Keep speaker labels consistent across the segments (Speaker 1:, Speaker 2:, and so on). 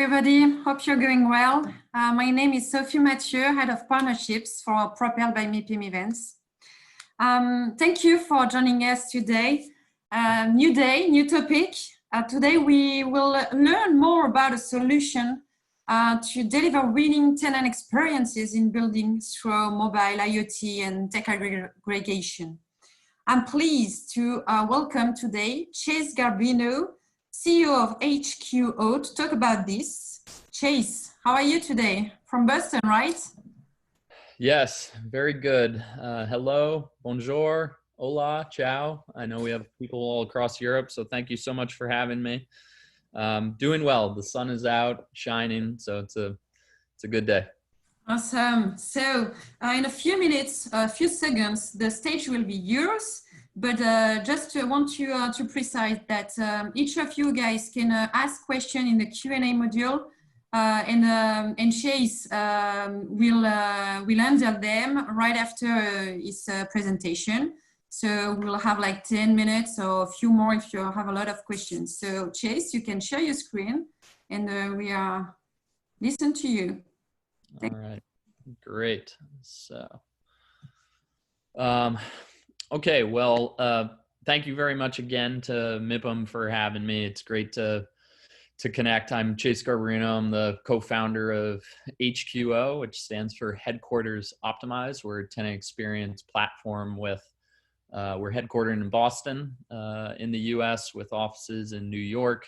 Speaker 1: everybody. Hope you're going well. My name is Sophie Mathieu, Head of Partnerships for Propel by MIPIM Events. Thank you for joining us today. New day, new topic. Today we will learn more about a solution to deliver winning tenant experiences in buildings through mobile IoT and tech aggregation. I'm pleased to welcome today Chase Garbarino, CEO of HQO, to talk about this. Chase, how are you today? From Boston, right?
Speaker 2: Yes, very good. Hello, bonjour, hola, ciao. I know we have people all across Europe, so thank you so much for having me. Doing well. The sun is out, shining, so it's a good day.
Speaker 1: Awesome. So in a few minutes, a few seconds, the stage will be yours. But just want you to precise that each of you guys can ask questions in the Q&A module, and Chase will answer them right after his presentation. So we'll have like 10 minutes or a few more if you have a lot of questions. So Chase, you can share your screen, and we are listen to you.
Speaker 2: All right, great. So, okay, well, thank you very much again to MIPIM for having me. It's great to connect. I'm Chase Garbarino. I'm the co-founder of HQO, which stands for Headquarters Optimized. We're a tenant experience platform with, we're headquartered in Boston, in the US, with offices in New York,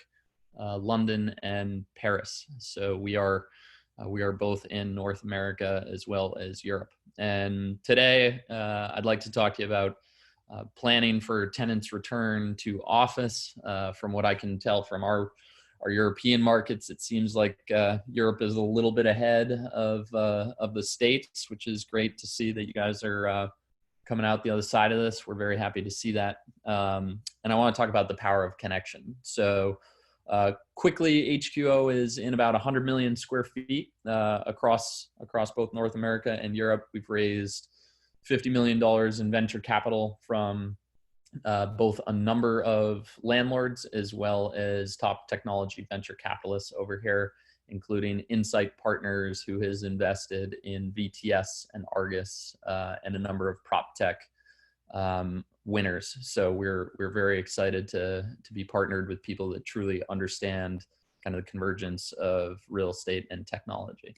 Speaker 2: London, and Paris. So we are both in North America as well as Europe. And today, I'd like to talk to you about planning for tenants' return to office. From what I can tell from our European markets, it seems like Europe is a little bit ahead of the States, which is great to see that you guys are coming out the other side of this. We're very happy to see that. And I want to talk about the power of connection. So quickly, HQO is in about 100 million square feet across both North America and Europe. We've raised $50 million in venture capital from both a number of landlords as well as top technology venture capitalists over here, including Insight Partners, who has invested in VTS and Argus, and a number of prop tech winners. So we're very excited to be partnered with people that truly understand kind of the convergence of real estate and technology.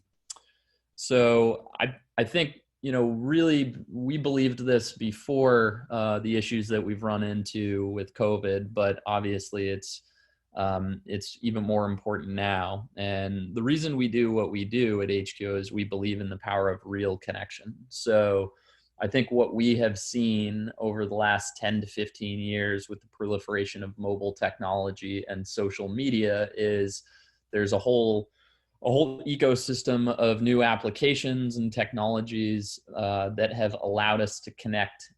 Speaker 2: So I think, you know, really we believed this before the issues that we've run into with COVID, but obviously it's even more important now. And the reason we do what we do at HQO is we believe in the power of real connection. So I think what we have seen over the last 10 to 15 years with the proliferation of mobile technology and social media is there's a whole ecosystem of new applications and technologies that have allowed us to connect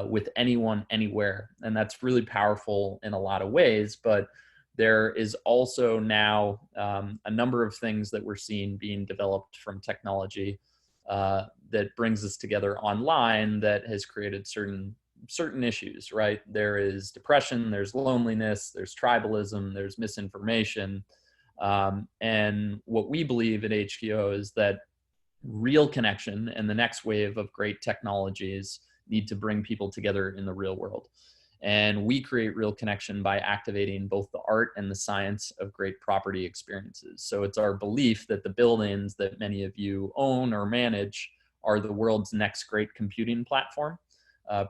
Speaker 2: with anyone, anywhere. And that's really powerful in a lot of ways, but there is also now a number of things that we're seeing being developed from technology that brings us together online that has created certain issues, right? There is depression, there's loneliness, there's tribalism, there's misinformation. And what we believe at HQO is that real connection and the next wave of great technologies need to bring people together in the real world. And we create real connection by activating both the art and the science of great property experiences. So it's our belief that the buildings that many of you own or manage are the world's next great computing platform,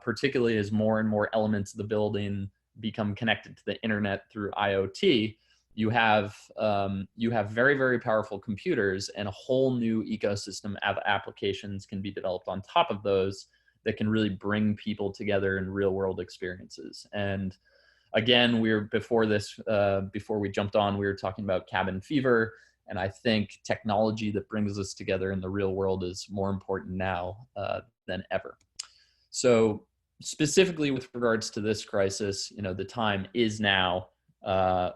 Speaker 2: particularly as more and more elements of the building become connected to the internet through IoT. You have very, very powerful computers, and a whole new ecosystem of applications can be developed on top of those that can really bring people together in real world experiences. And again, before we jumped on, we were talking about cabin fever. And I think technology that brings us together in the real world is more important now than ever. So specifically with regards to this crisis, you know, the time is now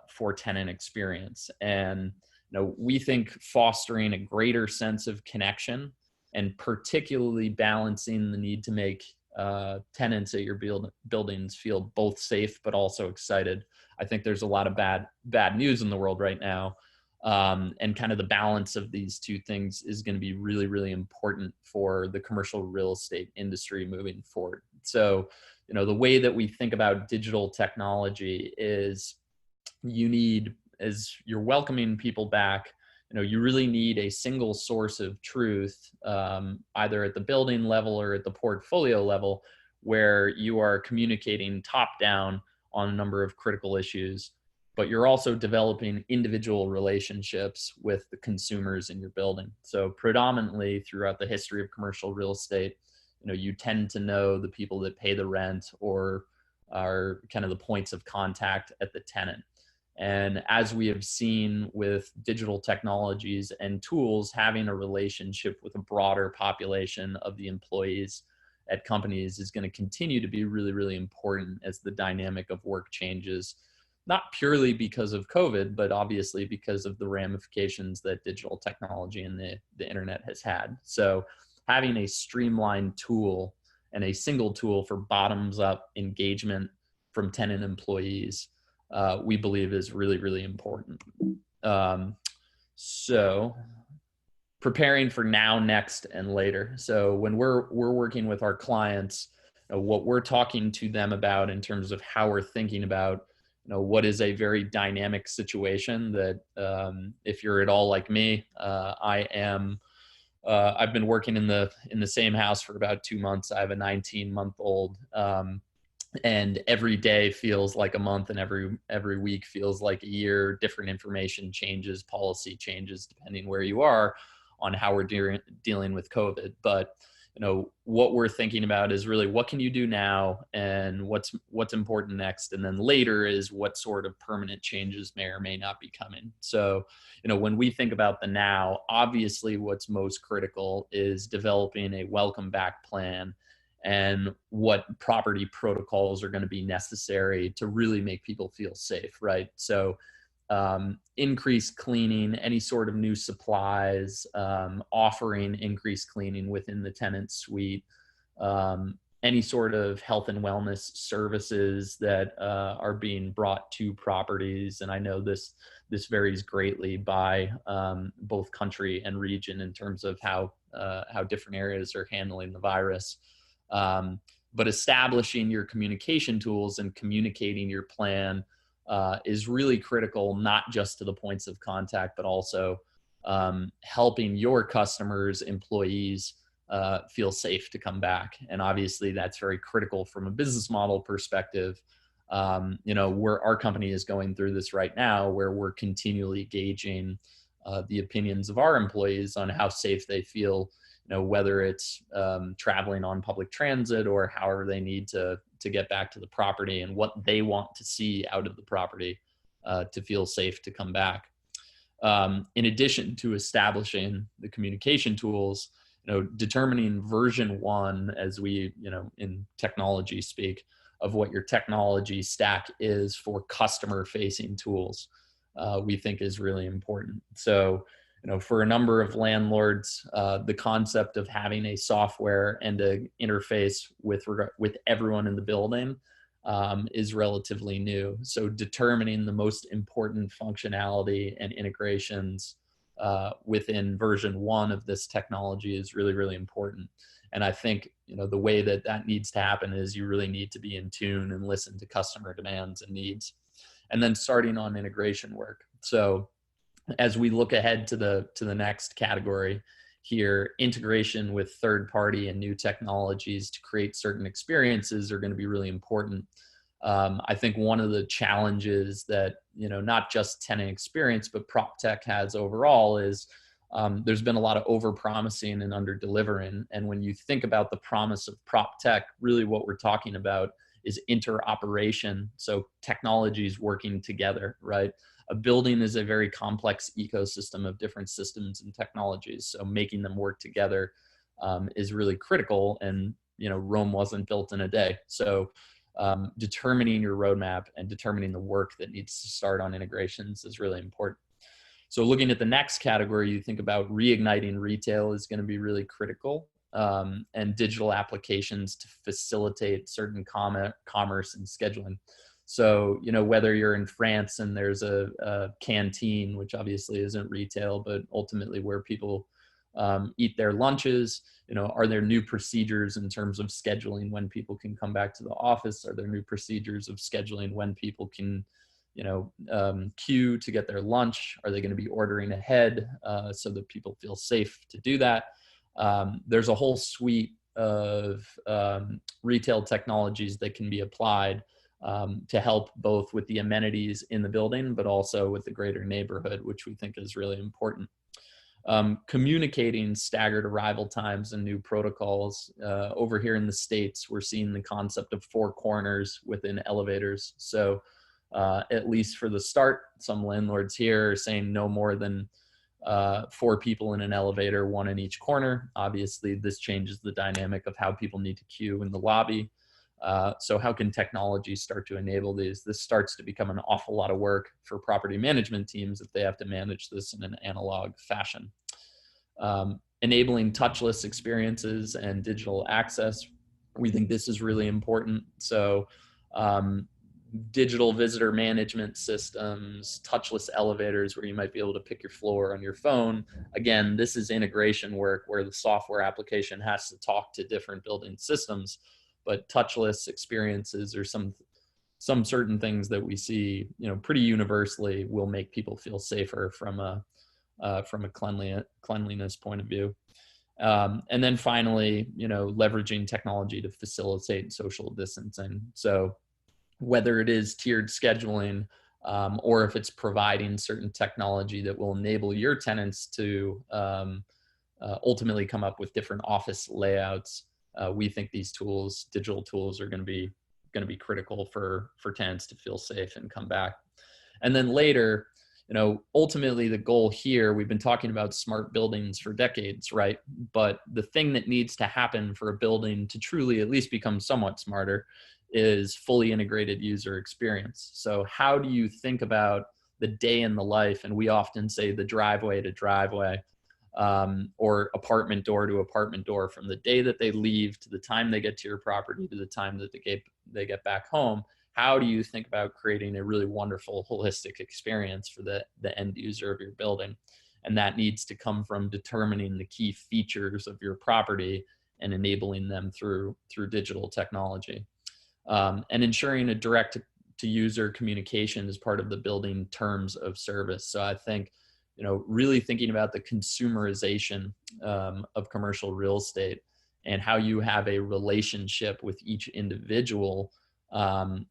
Speaker 2: for tenant experience. And you know, we think fostering a greater sense of connection and particularly balancing the need to make tenants at your buildings feel both safe but also excited. I think there's a lot of bad news in the world right now. And kind of the balance of these two things is going to be really, really important for the commercial real estate industry moving forward. So, the way that we think about digital technology is you need, as you're welcoming people back, you really need a single source of truth, either at the building level or at the portfolio level, where you are communicating top down on a number of critical issues, but you're also developing individual relationships with the consumers in your building. So predominantly throughout the history of commercial real estate, you tend to know the people that pay the rent or are kind of the points of contact at the tenant. And as we have seen with digital technologies and tools, having a relationship with a broader population of the employees at companies is going to continue to be really, really important as the dynamic of work changes, not purely because of COVID, but obviously because of the ramifications that digital technology and the internet has had. So having a streamlined tool and a single tool for bottoms up engagement from tenant employees, we believe is really, really important. So preparing for now, next, and later. So when we're working with our clients, what we're talking to them about in terms of how we're thinking about, what is a very dynamic situation that if you're at all like me, I've been working in the same house for about 2 months. I have a 19-month-old, and every day feels like a month, and every week feels like a year. Different information changes, policy changes, depending where you are on how we're dealing with COVID. But what we're thinking about is really what can you do now, and what's important next, and then later is what sort of permanent changes may or may not be coming. So when we think about the now, obviously what's most critical is developing a welcome back plan and what property protocols are going to be necessary to really make people feel safe, right? So increased cleaning, any sort of new supplies, offering increased cleaning within the tenant suite, any sort of health and wellness services that are being brought to properties. And I know this varies greatly by both country and region in terms of how different areas are handling the virus. But establishing your communication tools and communicating your plan is really critical, not just to the points of contact, but also helping your customers, employees feel safe to come back. And obviously that's very critical from a business model perspective. Where our company is going through this right now, where we're continually gauging the opinions of our employees on how safe they feel, whether it's traveling on public transit or however they need to get back to the property, and what they want to see out of the property to feel safe to come back. In addition to establishing the communication tools, determining version 1, as we, in technology speak, of what your technology stack is for customer facing tools, we think is really important. So, for a number of landlords, the concept of having a software and an interface with everyone in the building is relatively new. So determining the most important functionality and integrations within version 1 of this technology is really, really important. And I think, the way that needs to happen is you really need to be in tune and listen to customer demands and needs. And then starting on integration work. So as we look ahead to the next category here, integration with third party and new technologies to create certain experiences are going to be really important. I think one of the challenges that, not just tenant experience, but prop tech has overall is there's been a lot of over promising and under delivering. And when you think about the promise of prop tech, really what we're talking about is interoperation. So technologies working together, right? A building is a very complex ecosystem of different systems and technologies. So making them work together is really critical. And, Rome wasn't built in a day. So determining your roadmap and determining the work that needs to start on integrations is really important. So looking at the next category, you think about reigniting retail is going to be really critical, and digital applications to facilitate certain commerce and scheduling. So, whether you're in France and there's a canteen, which obviously isn't retail, but ultimately where people eat their lunches, are there new procedures in terms of scheduling when people can come back to the office? Are there new procedures of scheduling when people can, queue to get their lunch? Are they going to be ordering ahead so that people feel safe to do that? There's a whole suite of retail technologies that can be applied to help both with the amenities in the building, but also with the greater neighborhood, which we think is really important. Communicating staggered arrival times and new protocols. Over here in the States, we're seeing the concept of 4 corners within elevators. So at least for the start, some landlords here are saying no more than 4 people in an elevator, 1 in each corner. Obviously, this changes the dynamic of how people need to queue in the lobby. So how can technology start to enable these? This starts to become an awful lot of work for property management teams if they have to manage this in an analog fashion. Enabling touchless experiences and digital access. We think this is really important. So digital visitor management systems, touchless elevators where you might be able to pick your floor on your phone. Again, this is integration work where the software application has to talk to different building systems, but touchless experiences or some certain things that we see, pretty universally will make people feel safer from a cleanliness point of view. And then finally, leveraging technology to facilitate social distancing. So whether it is tiered scheduling or if it's providing certain technology that will enable your tenants to ultimately come up with different office layouts, we think these tools, digital tools, are going to be critical for tenants to feel safe and come back. And then later, ultimately the goal here, we've been talking about smart buildings for decades, right? But the thing that needs to happen for a building to truly at least become somewhat smarter is fully integrated user experience. So how do you think about the day in the life? And we often say the driveway to driveway, or apartment door to apartment door, from the day that they leave to the time they get to your property to the time that they get back home. How do you think about creating a really wonderful holistic experience for the end user of your building? And that needs to come from determining the key features of your property and enabling them through digital technology. And ensuring a direct to user communication is part of the building terms of service. So I think, really thinking about the consumerization of commercial real estate and how you have a relationship with each individual,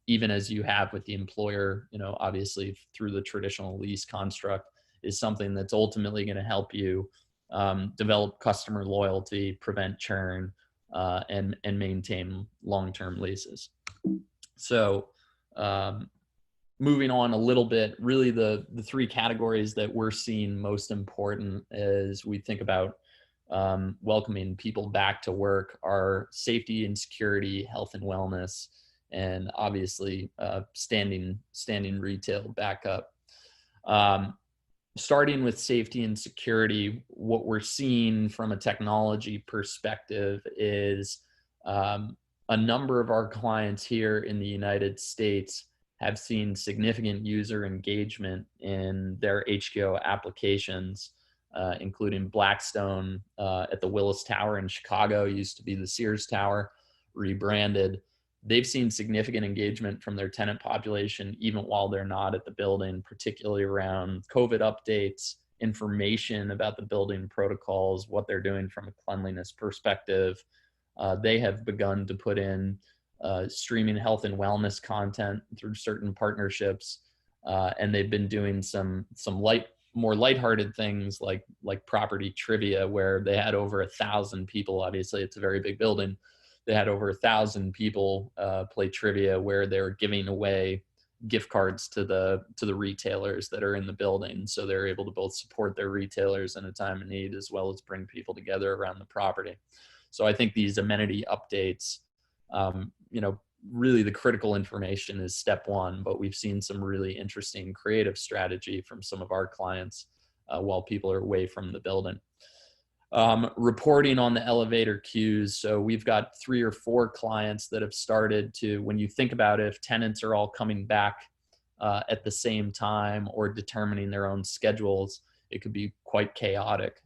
Speaker 2: even as you have with the employer, obviously through the traditional lease construct, is something that's ultimately going to help you develop customer loyalty, prevent churn, and maintain long-term leases. So moving on a little bit, really the 3 categories that we're seeing most important as we think about welcoming people back to work are safety and security, health and wellness, and obviously standing retail back up. Starting with safety and security, what we're seeing from a technology perspective is a number of our clients here in the United States have seen significant user engagement in their HQO applications, including Blackstone at the Willis Tower in Chicago, used to be the Sears Tower, rebranded. They've seen significant engagement from their tenant population, even while they're not at the building, particularly around COVID updates, information about the building protocols, what they're doing from a cleanliness perspective. They have begun to put in streaming health and wellness content through certain partnerships, and they've been doing some more lighthearted things like property trivia, where they had over 1,000 people. Obviously, it's a very big building. They had over 1,000 people play trivia, where they were giving away gift cards to the retailers that are in the building. So they're able to both support their retailers in a time of need, as well as bring people together around the property. So I think these amenity updates, really the critical information is step one, but we've seen some really interesting creative strategy from some of our clients while people are away from the building. Reporting on the elevator queues. So we've got 3 or 4 clients that have started to, when you think about it, if tenants are all coming back at the same time or determining their own schedules, it could be quite chaotic.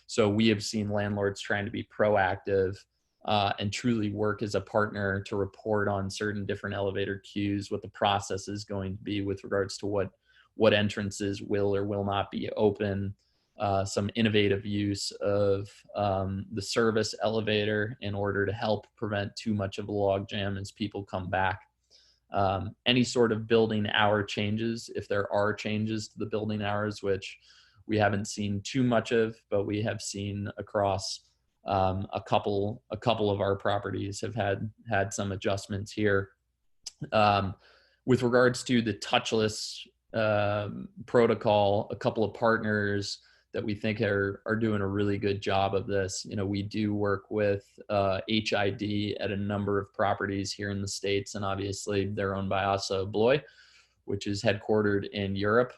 Speaker 2: So we have seen landlords trying to be proactive and truly work as a partner to report on certain different elevator queues, what the process is going to be with regards to what entrances will or will not be open, some innovative use of the service elevator in order to help prevent too much of a logjam as people come back. Any sort of building hour changes, if there are changes to the building hours, which we haven't seen too much of, but we have seen across a couple of our properties have had some adjustments here. With regards to the touchless protocol, a couple of partners that we think are doing a really good job of this. You know, we do work with HID at a number of properties here in the States, and obviously they're owned by Assa Abloy, which is headquartered in Europe.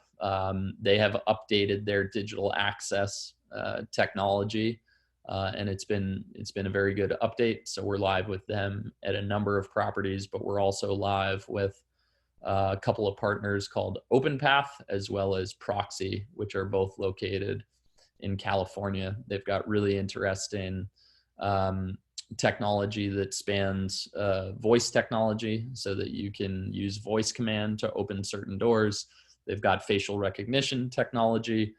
Speaker 2: They have updated their digital access technology, and it's been a very good update. So we're live with them at a number of properties, but we're also live with a couple of partners called OpenPath as well as Proxy, which are both located in California. They've got really interesting technology that spans voice technology so that you can use voice command to open certain doors. They've got facial recognition technology,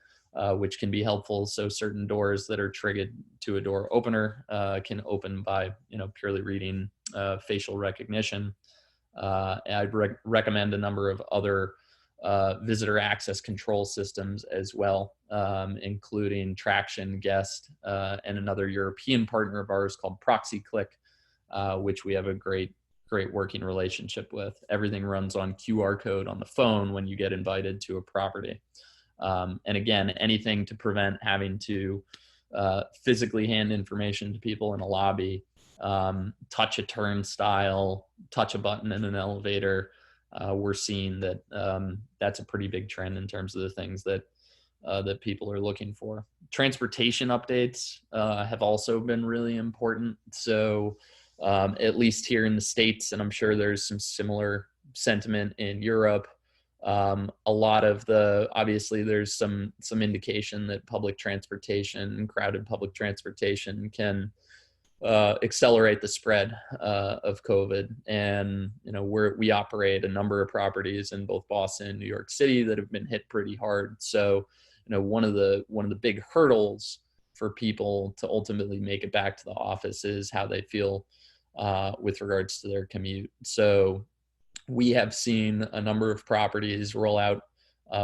Speaker 2: which can be helpful. So certain doors that are triggered to a door opener can open by, purely reading facial recognition. I'd recommend a number of other visitor access control systems as well, including Traction, Guest, and another European partner of ours called Proxy Click, which we have a great working relationship with. Everything runs on QR code on the phone when you get invited to a property. And again, anything to prevent having to physically hand information to people in a lobby, touch a turnstile, touch a button in an elevator. We're seeing that that's a pretty big trend in terms of the things that people are looking for. Transportation updates have also been really important. So at least here in the States, and I'm sure there's some similar sentiment in Europe, a lot of obviously there's some indication that public transportation, crowded public transportation can accelerate the spread of COVID. And, we operate a number of properties in both Boston and New York City that have been hit pretty hard. So, one of the big hurdles for people to ultimately make it back to the office is how they feel with regards to their commute. So we have seen a number of properties roll out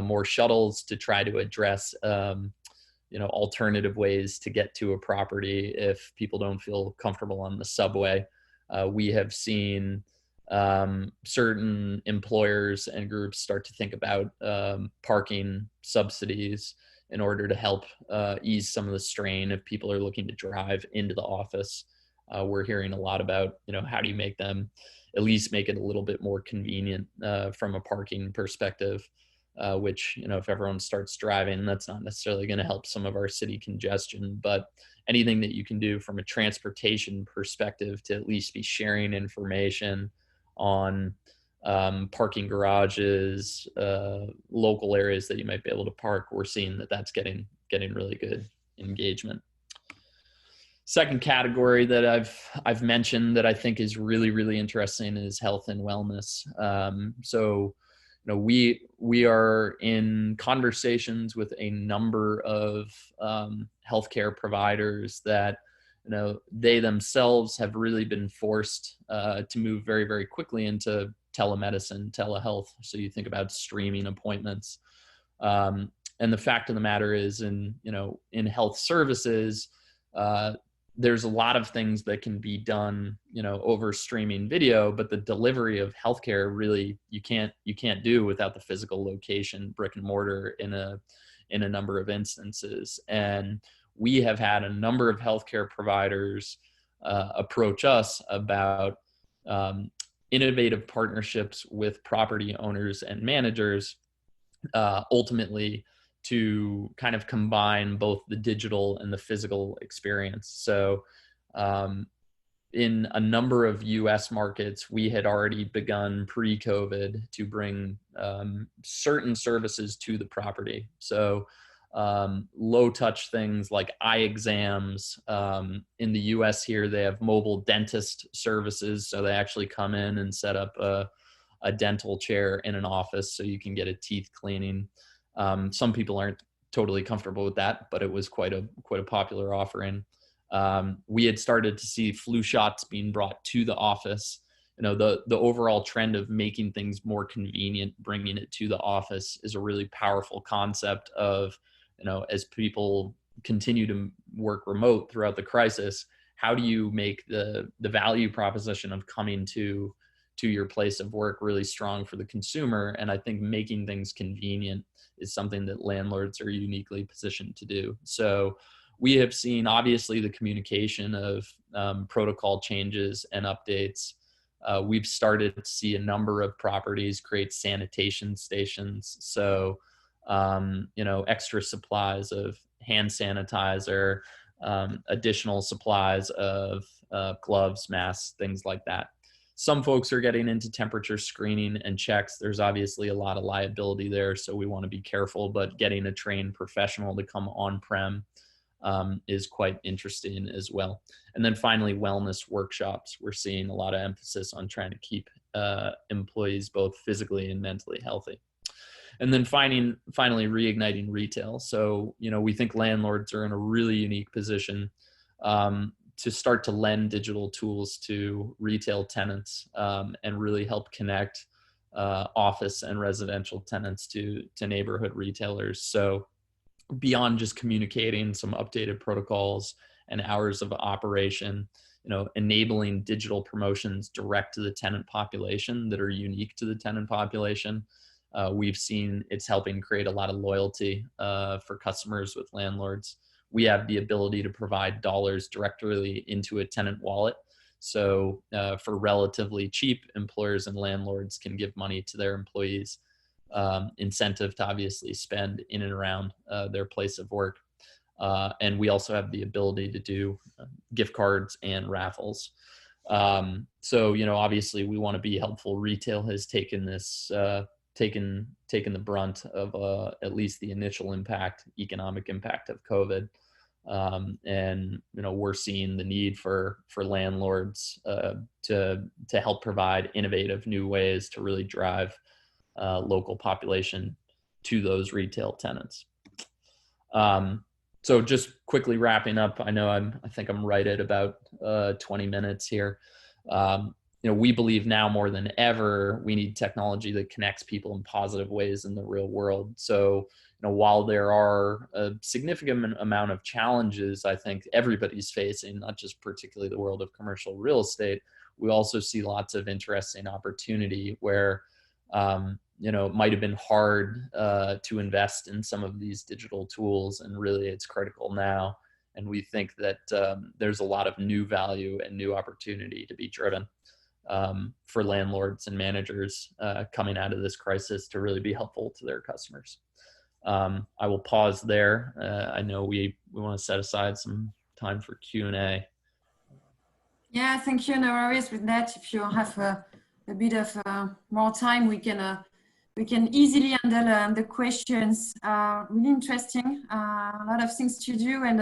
Speaker 2: more shuttles to try to address alternative ways to get to a property if people don't feel comfortable on the subway. We have seen certain employers and groups start to think about parking subsidies in order to help ease some of the strain if people are looking to drive into the office. We're hearing a lot about, how do you make them at least make it a little bit more convenient from a parking perspective. Which, if everyone starts driving, that's not necessarily going to help some of our city congestion, but anything that you can do from a transportation perspective to at least be sharing information on parking garages, local areas that you might be able to park, we're seeing that that's getting really good engagement. Second category that I've mentioned that I think is really, really interesting is health and wellness. So we are in conversations with a number of healthcare providers that, they themselves have really been forced to move very, very quickly into telemedicine, telehealth. So you think about streaming appointments. And the fact of the matter is in health services, there's a lot of things that can be done, over streaming video, but the delivery of healthcare really you can't do without the physical location, brick and mortar in a number of instances. And we have had a number of healthcare providers approach us about innovative partnerships with property owners and managers, ultimately to kind of combine both the digital and the physical experience. So in a number of US markets, we had already begun pre-COVID to bring certain services to the property. So low touch things like eye exams. In the US here, they have mobile dentist services. So they actually come in and set up a dental chair in an office so you can get a teeth cleaning. Some people aren't totally comfortable with that, but it was quite a popular offering. We had started to see flu shots being brought to the office. You know, the overall trend of making things more convenient, bringing it to the office is a really powerful concept of, you know, as people continue to work remote throughout the crisis, how do you make the value proposition of coming to your place of work really strong for the consumer? And I think making things convenient is something that landlords are uniquely positioned to do. So we have seen obviously the communication of protocol changes and updates. We've started to see a number of properties create sanitation stations. So, you know, extra supplies of hand sanitizer, additional supplies of gloves, masks, things like that. Some folks are getting into temperature screening and checks. There's obviously a lot of liability there, so we want to be careful, but getting a trained professional to come on-prem is quite interesting as well. And then finally, wellness workshops. We're seeing a lot of emphasis on trying to keep employees both physically and mentally healthy. And then finally, reigniting retail. So, you know, we think landlords are in a really unique position to start to lend digital tools to retail tenants and really help connect office and residential tenants to neighborhood retailers. So beyond just communicating some updated protocols and hours of operation, you know, enabling digital promotions direct to the tenant population that are unique to the tenant population. We've seen it's helping create a lot of loyalty for customers with landlords. We have the ability to provide dollars directly into a tenant wallet. So for relatively cheap, employers and landlords can give money to their employees. Incentive to obviously spend in and around their place of work. And we also have the ability to do gift cards and raffles. So, you know, obviously we want to be helpful. Retail has taken this, taken the brunt of at least the initial impact, economic impact of COVID. And, you know, we're seeing the need for landlords to help provide innovative new ways to really drive local population to those retail tenants. So just quickly wrapping up, I know I think I'm right at about 20 minutes here. You know, we believe now more than ever, we need technology that connects people in positive ways in the real world. So, you know, while there are a significant amount of challenges, I think everybody's facing, not just particularly the world of commercial real estate, we also see lots of interesting opportunity where, you know, it might have been hard to invest in some of these digital tools, and really it's critical now. And we think that there's a lot of new value and new opportunity to be driven for landlords and managers coming out of this crisis to really be helpful to their customers. I will pause there. I know we want to set aside some time for Q&A.
Speaker 1: Yeah, thank you. No worries with that. If you have a bit of more time, we can easily handle the questions. Really interesting. A lot of things to do, and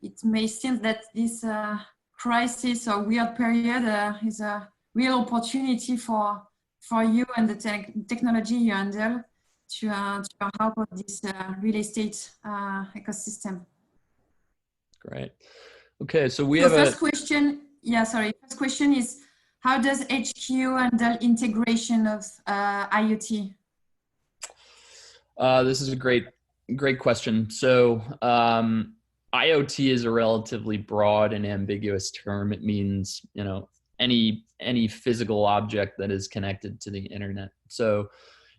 Speaker 1: it may seem that this crisis or weird period is a real opportunity for you and the technology you handle to help with this real estate ecosystem.
Speaker 2: Great. Okay, so we have
Speaker 1: first question. Yeah, sorry. First question is, how does HQ handle integration of IoT?
Speaker 2: This is a great question. So IoT is a relatively broad and ambiguous term. It means, you know, any physical object that is connected to the internet. So,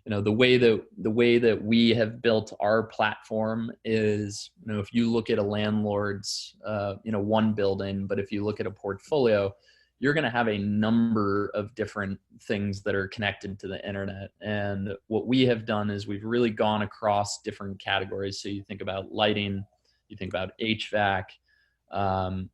Speaker 2: you know, the way that we have built our platform is, you know, if you look at a landlord's, you know, one building, but if you look at a portfolio, you're going to have a number of different things that are connected to the internet. And what we have done is we've really gone across different categories. So you think about lighting, you think about HVAC,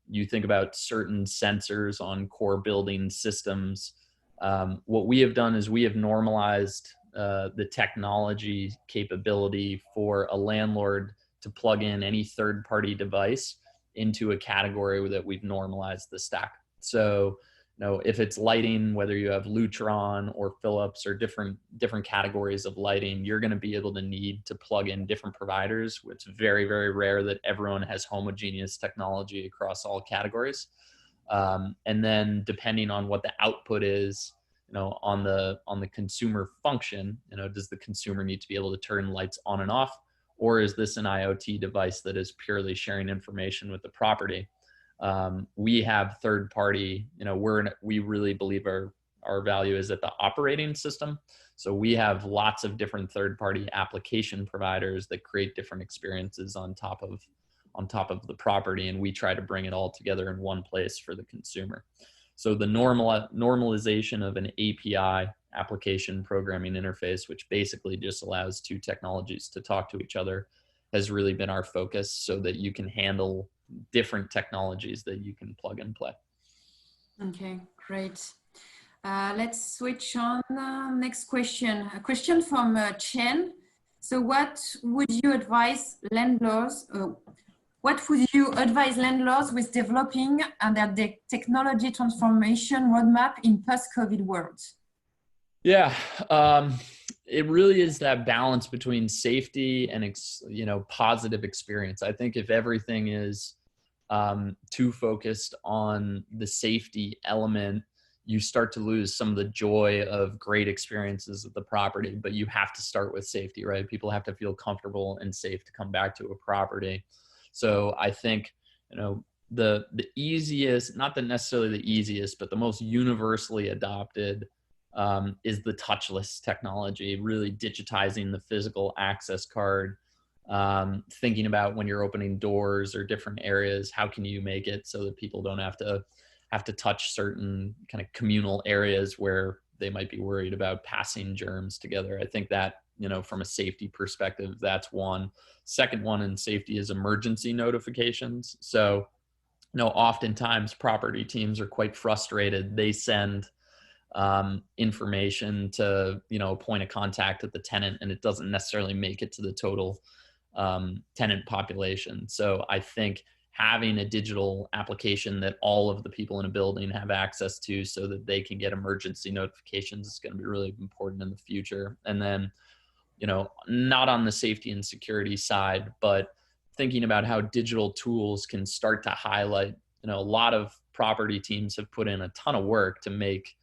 Speaker 2: you think about certain sensors on core building systems. What we have done is we have normalized the technology capability for a landlord to plug in any third-party device into a category that we've normalized the stack. So, if it's lighting, whether you have Lutron or Philips or different categories of lighting, you're going to be able to need to plug in different providers. It's very, very rare that everyone has homogeneous technology across all categories. And then depending on what the output is, on the consumer function, does the consumer need to be able to turn lights on and off, or is this an IoT device that is purely sharing information with the property? We have third party, we really believe our value is at the operating system. So we have lots of different third party application providers that create different experiences on top of the property. And we try to bring it all together in one place for the consumer. So the normalization of an API, application programming interface, which basically just allows two technologies to talk to each other, has really been our focus, so that you can handle different technologies that you can plug and play.
Speaker 1: Okay, great. Let's switch on. Next question. A question from Chen. So what would you advise landlords? What would you advise landlords with developing their technology transformation roadmap in post-COVID world?
Speaker 2: Yeah, it really is that balance between safety and positive experience. I think if everything is too focused on the safety element, you start to lose some of the joy of great experiences at the property. But you have to start with safety, right? People have to feel comfortable and safe to come back to a property. So I think, the easiest, not necessarily the easiest, but the most universally adopted is the touchless technology, really digitizing the physical access card, thinking about when you're opening doors or different areas, how can you make it so that people don't have to touch certain kind of communal areas where they might be worried about passing germs together. I think that, from a safety perspective, that's one. Second one in safety is emergency notifications. So, oftentimes property teams are quite frustrated. They send information to, a point of contact at the tenant, and it doesn't necessarily make it to the total tenant population. So I think having a digital application that all of the people in a building have access to so that they can get emergency notifications is going to be really important in the future. And then, not on the safety and security side, but thinking about how digital tools can start to highlight, a lot of property teams have put in a ton of work to make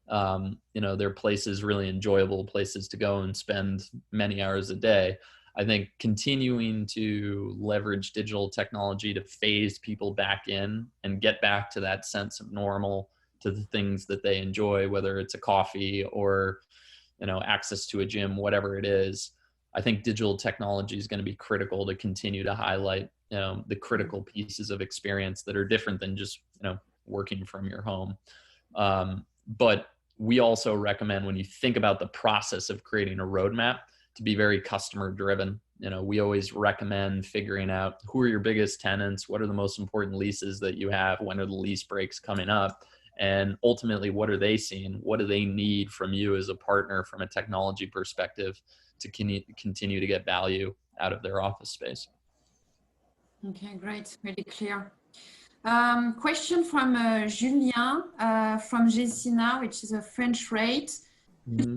Speaker 2: their places really enjoyable places to go and spend many hours a day. I think continuing to leverage digital technology to phase people back in and get back to that sense of normal, to the things that they enjoy, whether it's a coffee or, access to a gym, whatever it is. I think digital technology is going to be critical to continue to highlight, the critical pieces of experience that are different than just, working from your home. But we also recommend, when you think about the process of creating a roadmap, to be very customer driven. We always recommend figuring out who are your biggest tenants, what are the most important leases that you have, when are the lease breaks coming up, and ultimately, what are they seeing? What do they need from you as a partner from a technology perspective to continue to get value out of their office space?
Speaker 1: Okay, great. Really clear. Question from Julien from Gessina, which is a French rate.
Speaker 2: Mm-hmm.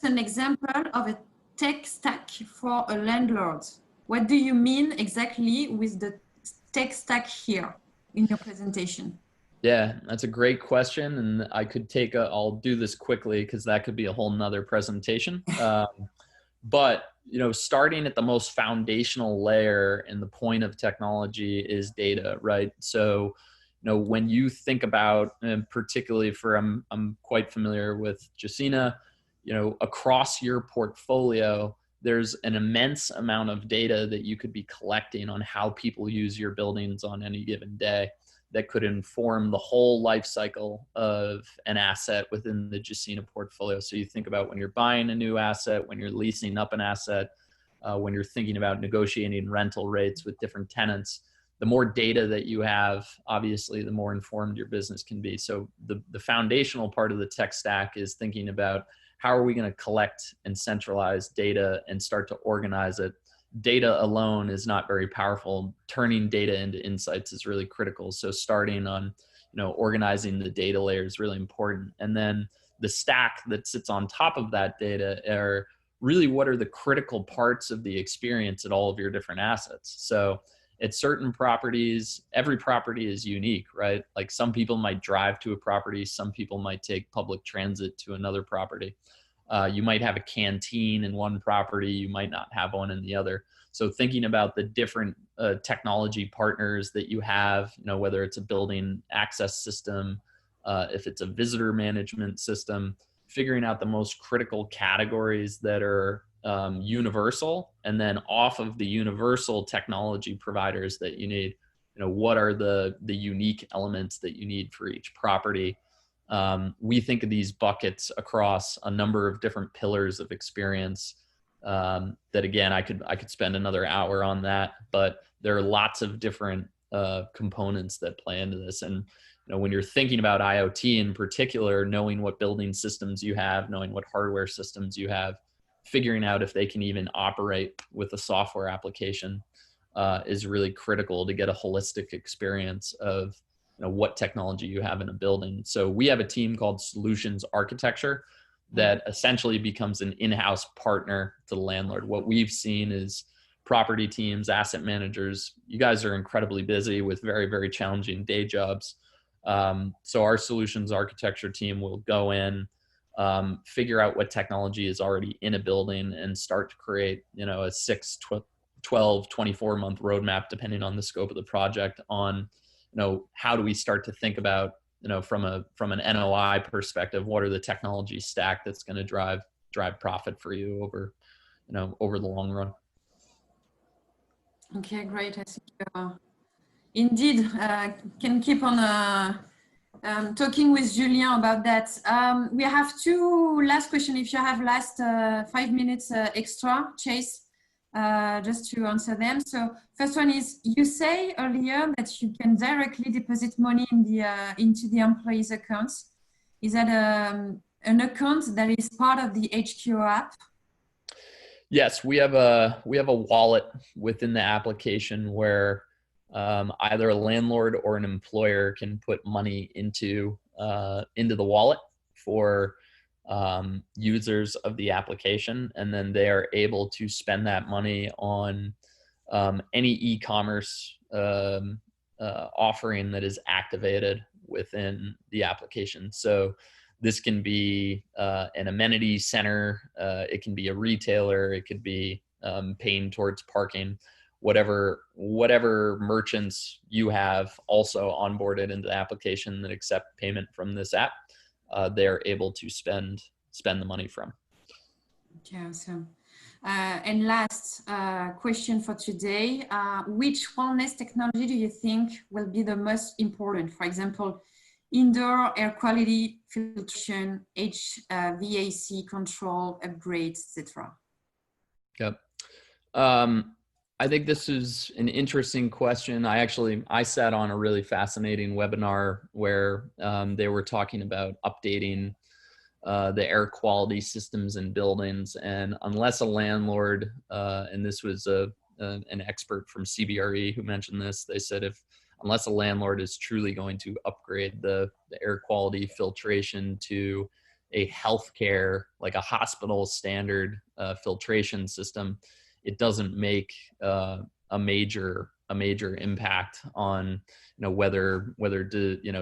Speaker 1: An example of a tech stack for a landlord. What do you mean exactly with the tech stack here in your presentation?
Speaker 2: Yeah, that's a great question. And I could I'll do this quickly because that could be a whole nother presentation. But, starting at the most foundational layer and the point of technology is data, right? So, when you think about, and particularly I'm quite familiar with Gessina, across your portfolio, there's an immense amount of data that you could be collecting on how people use your buildings on any given day. that could inform the whole life cycle of an asset within the Gecina portfolio. So you think about when you're buying a new asset, when you're leasing up an asset, when you're thinking about negotiating rental rates with different tenants. The more data that you have, obviously, the more informed your business can be. So the foundational part of the tech stack is thinking about how are we going to collect and centralize data and start to organize it. Data alone is not very powerful. Turning data into insights is really critical. So starting on, organizing the data layer is really important. And then the stack that sits on top of that data are really what are the critical parts of the experience at all of your different assets. So at certain properties, every property is unique, right? Like some people might drive to a property, some people might take public transit to another property. You might have a canteen in one property, you might not have one in the other. So thinking about the different technology partners that you have, whether it's a building access system, if it's a visitor management system, figuring out the most critical categories that are universal, and then off of the universal technology providers that you need, what are the unique elements that you need for each property. We think of these buckets across a number of different pillars of experience that, again, I could spend another hour on that, but there are lots of different components that play into this. And when you're thinking about IoT in particular, knowing what building systems you have, knowing what hardware systems you have, figuring out if they can even operate with a software application is really critical to get a holistic experience of what technology you have in a building. So we have a team called Solutions Architecture that essentially becomes an in-house partner to the landlord. What we've seen is property teams, asset managers, you guys are incredibly busy with very, very challenging day jobs. So our Solutions Architecture team will go in, figure out what technology is already in a building and start to create, a 6, 12, 24-month roadmap, depending on the scope of the project, on, how do we start to think about, from an NOI perspective, what are the technology stack that's going to drive profit for you over the long run.
Speaker 1: Okay, great. I think indeed can keep on talking with Julien about that. We have two last questions. If you have last 5 minutes extra, Chase, just to answer them. So first one is, you say earlier that you can directly deposit money in into the employees' accounts. Is that an account that is part of the HQO app?
Speaker 2: Yes, we have a wallet within the application where either a landlord or an employer can put money into the wallet for users of the application, and then they are able to spend that money on any e-commerce offering that is activated within the application. So this can be an amenity center, it can be a retailer, it could be paying towards parking, whatever merchants you have also onboarded into the application that accept payment from this app, they're able to spend the money from.
Speaker 1: Okay, awesome. And last question for today, which wellness technology do you think will be the most important? For example, indoor air quality filtration, HVAC control, upgrades, etc.
Speaker 2: Yep. I think this is an interesting question. I sat on a really fascinating webinar where they were talking about updating the air quality systems in buildings. And unless a landlord, and this was an expert from CBRE who mentioned this, they said unless a landlord is truly going to upgrade the air quality filtration to a healthcare, like a hospital standard filtration system, it doesn't make a major impact on whether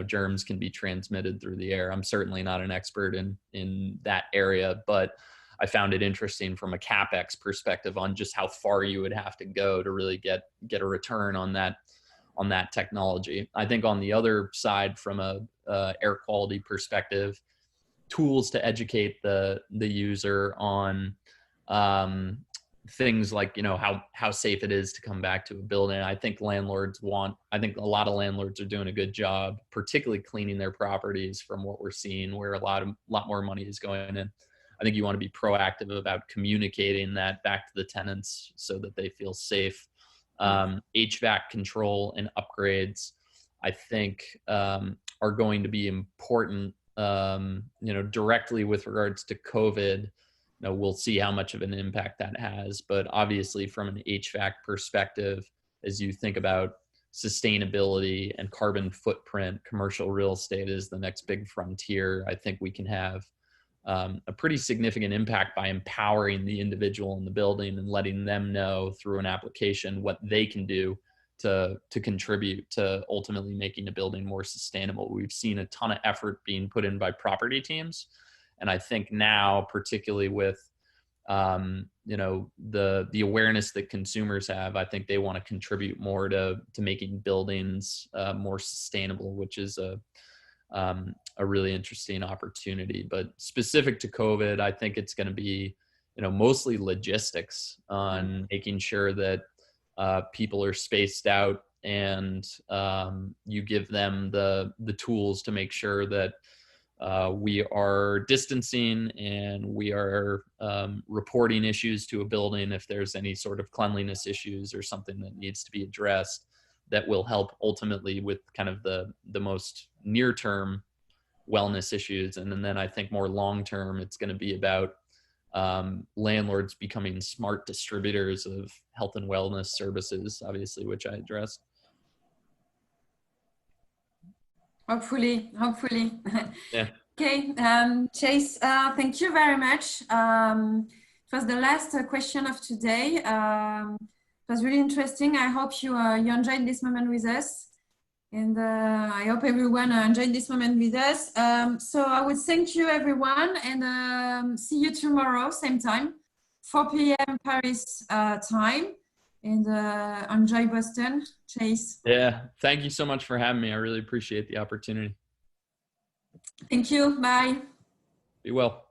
Speaker 2: germs can be transmitted through the air. I'm certainly not an expert in that area, but I found it interesting from a CapEx perspective on just how far you would have to go to really get a return on that technology. I think on the other side, from a air quality perspective, tools to educate the user on things like, you know, how safe it is to come back to a building. I think a lot of landlords are doing a good job, particularly cleaning their properties from what we're seeing, where a lot more money is going in. I think you want to be proactive about communicating that back to the tenants so that they feel safe. HVAC control and upgrades, I think, are going to be important, you know, directly with regards to COVID. You know, we'll see how much of an impact that has, but obviously from an HVAC perspective, as you think about sustainability and carbon footprint, commercial real estate is the next big frontier. I think we can have a pretty significant impact by empowering the individual in the building and letting them know through an application what they can do to contribute to ultimately making a building more sustainable. We've seen a ton of effort being put in by property teams. And I think now, particularly with, you know, the awareness that consumers have, I think they want to contribute more to making buildings more sustainable, which is a really interesting opportunity. But specific to COVID, I think it's going to be, you know, mostly logistics on making sure that people are spaced out, and you give them the tools to make sure that we are distancing and we are reporting issues to a building if there's any sort of cleanliness issues or something that needs to be addressed. That will help ultimately with kind of the most near-term wellness issues. And then I think more long-term, it's going to be about landlords becoming smart distributors of health and wellness services, obviously, which I addressed.
Speaker 1: Hopefully.
Speaker 2: Yeah.
Speaker 1: Okay, Chase, thank you very much. It was the last question of today. It was really interesting. I hope you enjoyed this moment with us. And I hope everyone enjoyed this moment with us. So I would thank you, everyone, and see you tomorrow, same time, 4 p.m. Paris time. And enjoy Boston, Chase.
Speaker 2: Yeah, thank you so much for having me. I really appreciate the opportunity.
Speaker 1: Thank you. Bye.
Speaker 2: Be well.